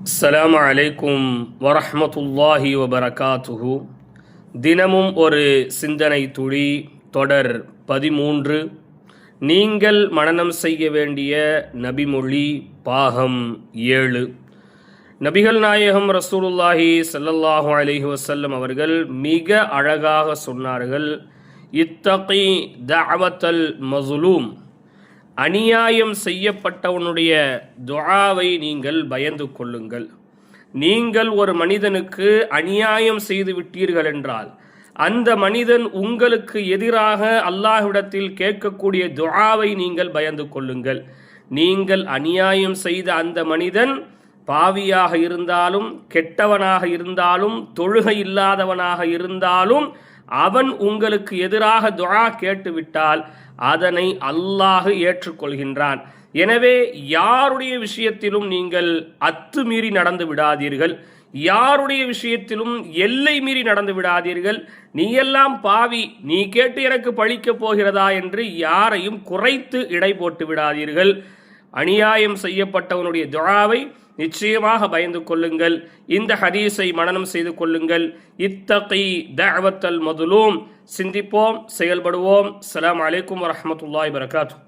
அஸ்ஸலாமு அலைக்கும் வரஹ்மத்துல்லாஹி வபரகாத்துஹு. தினமும் ஒரு சிந்தனை துளி தொடர் 13. நீங்கள் மனனம் செய்ய வேண்டிய நபிமொழி பாகம் 7. நபிகள் நாயகம் ரசூலுல்லாஹி ஸல்லல்லாஹு அலைஹி வஸல்லம் அவர்கள் மிக அழகாக சொன்னார்கள், இத்தகி தஅவத்தல் மஸ்லூம், அநியாயம் செய்யப்பட்டவனுடைய துஆவை நீங்கள் பயந்து கொள்ளுங்கள். நீங்கள் ஒரு மனிதனுக்கு அநியாயம் செய்து விட்டீர்கள் என்றால் அந்த மனிதன் உங்களுக்கு எதிராக அல்லாஹ்விடத்தில் கேட்கக்கூடிய துஆவை நீங்கள் பயந்து கொள்ளுங்கள். நீங்கள் அநியாயம் செய்த அந்த மனிதன் பாவியாக இருந்தாலும் கெட்டவனாக இருந்தாலும் தொழுகை இல்லாதவனாக இருந்தாலும் அவன் உங்களுக்கு எதிராக துஆ கேட்டுவிட்டால் அதனை அல்லாஹ் ஏற்றுக்கொள்கின்றான். எனவே யாருடைய விஷயத்திலும் நீங்கள் அத்துமீறி நடந்து விடாதீர்கள், யாருடைய விஷயத்திலும் எல்லை மீறி நடந்து விடாதீர்கள். நீ எல்லாம் பாவி, நீ கேட்டு எனக்கு பழிக்கப் போகிறதா என்று யாரையும் குறைத்து இடை போட்டு விடாதீர்கள். அநியாயம் செய்யப்பட்டவனுடைய துஆவை நிச்சயமாக பயந்து கொள்ளுங்கள். இந்த ஹதீஸை மனனம் செய்து கொள்ளுங்கள். இத்தகி தஅவத்தல் மதுலூம். சிந்திப்போம், செயல்படுவோம். அஸ்ஸலாமு அலைக்கும் வரஹ்மத்துல்லாஹி வபரகாத்துஹு.